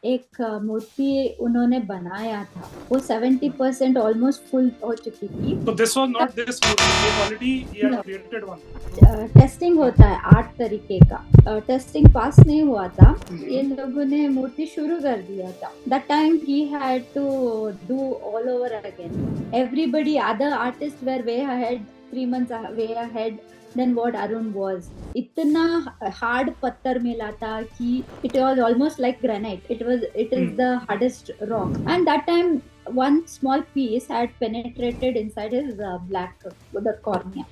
मूर्ति उन्होंने बनाया था। वो 70% ऑलमोस्ट फुल हो चुकी थी। So this was not this movie. They already he had created one. Testing होता है 8 तरीके का। टेस्टिंग पास नहीं हुआ था। ये लोगों ने मूर्ति शुरू कर दिया था। That time he had to do all over again. Everybody other artist were way ahead 3 months way ahead then what Arun was. इतना हार्ड पत्थर मिला था कि it was almost like granite. It is the hardest rock and that time one small piece had penetrated inside his black the cornea.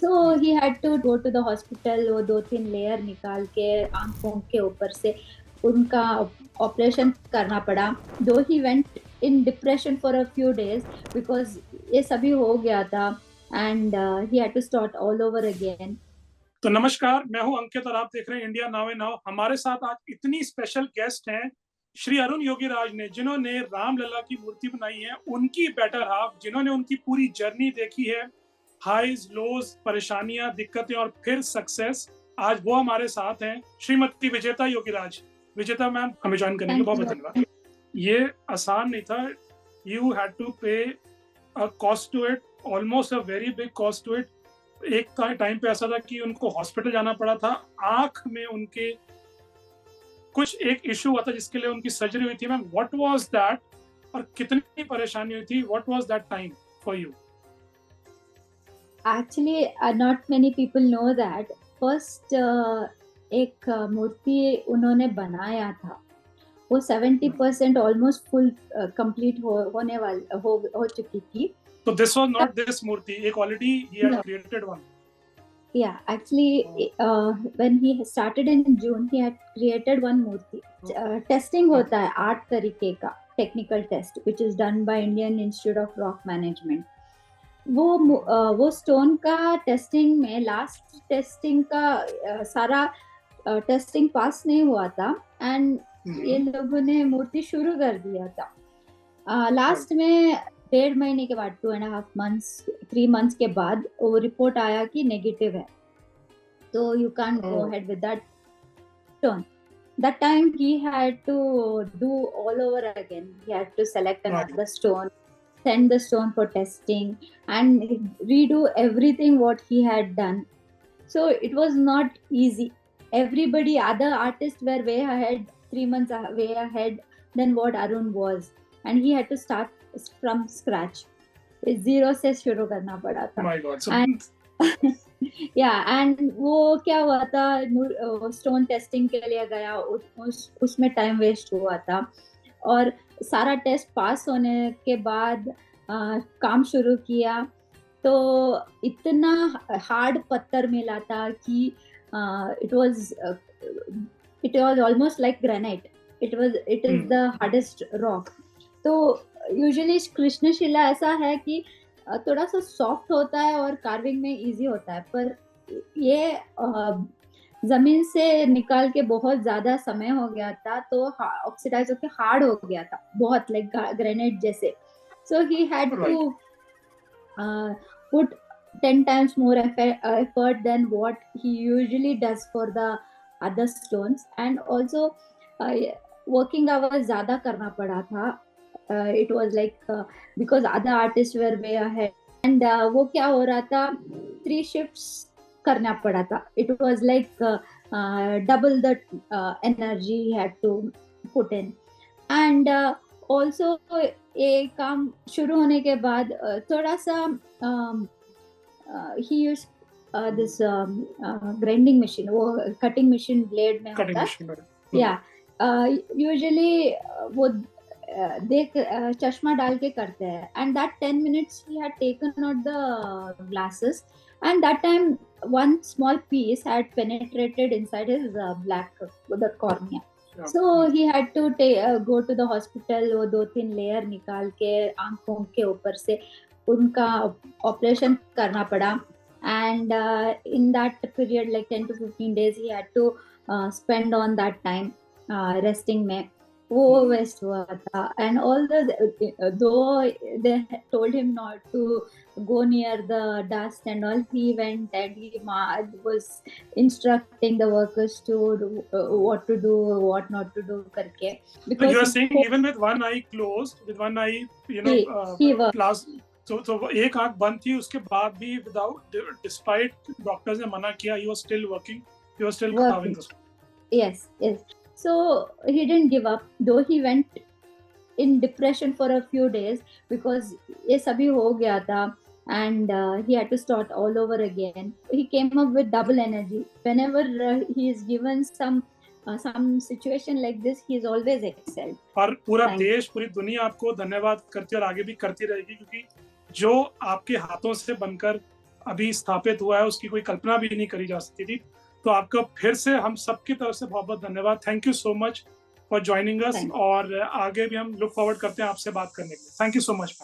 So he had to go to the hospital। वो 2-3 layer निकाल के आंखों के ऊपर से उनका operation करना पड़ा। Though he went in depression for a few days because ये सभी हो गया था and he had to start all over again. तो नमस्कार, मैं हूं अंकित और आप देख रहे हैं इंडिया नाउ एंड नाउ। हमारे साथ आज इतनी स्पेशल गेस्ट हैं श्री अरुण योगीराज ने, जिन्होंने रामलला की मूर्ति बनाई है। उनकी बेटर हाफ, जिन्होंने उनकी पूरी जर्नी देखी है, हाईज लोज, परेशानियां, दिक्कतें और फिर सक्सेस। आज वो हमारे साथ हैं, श्रीमती विजेता योगीराज। विजेता मैम, हमें ज्वाइन करने के बहुत बहुत धन्यवाद। ये आसान नहीं था। You had to pay a cost to it, almost a very big cost to it. एक टाइम पे ऐसा था कि उनको हॉस्पिटल जाना पड़ा था। आंख में उनके कुछ एक इशू हुआ था जिसके लिए उनकी सर्जरी हुई थी। मैम, व्हाट वाज दैट और कितनी परेशानी हुई थी? What was that time for you? Actually not many people know that. First एक मूर्ति उन्होंने बनाया था। वो 70% ऑलमोस्ट फुल कंप्लीट होने वाली हो चुकी थी। So this was not this मूर्ति, एक already he had created one. Yeah, actually, when he started in June, he had created one मूर्ति। टेस्टिंग होता है 8 तरीके का technical test which is done by Indian Institute of Rock Management। वो stone का testing में last testing का सारा टेस्टिंग पास नहीं हुआ था एंड ये लोगों ने मूर्ति शुरू कर दिया था। लास्ट में 1.5 महीने के बाद 2.5 months 3 months के बाद वो रिपोर्ट आया कि नेगेटिव है, तो you can go ahead with that stone. That time he had to do all over again। He had to select another stone, send the stone for testing and redo everything what he had done। So it was not easy। Everybody other artists were way ahead 3 months way ahead than what Arun was and he had to start from scratch। zero से शुरू करना पड़ा था। My God, so and and वो क्या हुआ था, stone testing के लिए गया, उसमें टाइम वेस्ट हुआ था और सारा टेस्ट पास होने के बाद काम शुरू किया तो इतना हार्ड पत्थर मिला था कि it was almost like granite. It is the hardest rock. तो यूजुअली कृष्णशिला ऐसा है कि थोड़ा सा सॉफ्ट होता है और कार्विंग में इजी होता है, पर ये जमीन से निकाल के बहुत ज्यादा समय हो गया था तो ऑक्सीडाइज होकर हार्ड हो गया था बहुत, लाइक ग्रेनाइट जैसे। So he had to put 10 times more effort than what he usually does for the other stones and also working hours ज्यादा करना पड़ा था। it was like because other artists were way ahead and वो क्या हो रहा था, 3 shifts करना पड़ा था। it was like double the energy he had to put in and also ये काम शुरू होने के बाद थोड़ा सा he used this grinding machine, वो cutting machine blade में होता है। yeah, usually वो देख चश्मा डाल के करते हैं and that 10 minutes he had taken out the glasses and that time one small piece had penetrated inside his black the cornea। so he had to go to the hospital। वो 2-3 layer निकाल के आंखों के ऊपर से उनका operation करना पड़ा and in that period like 10 to 15 days he had to spend on that time resting में। वो वेस्ट हुआ था, and all the though they told him not to go near the dust and all, he went and he was instructing the workers to do, what to do, what not to do करके, So because you are saying even with one eye closed, with one eye, he was last, तो एक आंख बंद थी, उसके बाद भी without, despite doctors ने मना किया, he was still working, he was still carving this. Yes. So he didn't give up, though he went in depression for a few days because ये सभी हो गया था, and he had to start all over again. He came up with double energy. Whenever he is given some situation like this, he is always excelled. और पूरा देश, पूरी दुनिया आपको धन्यवाद करती है और आगे भी करती रहेगी, क्योंकि जो आपके हाथों से बनकर अभी स्थापित हुआ है उसकी कोई कल्पना भी नहीं करी जा सकती थी। तो आपका फिर से हम सबकी तरफ से बहुत बहुत धन्यवाद। Thank you so much for joining us, और आगे भी हम लुक फॉरवर्ड करते हैं आपसे बात करने के लिए। Thank you so much ma'am.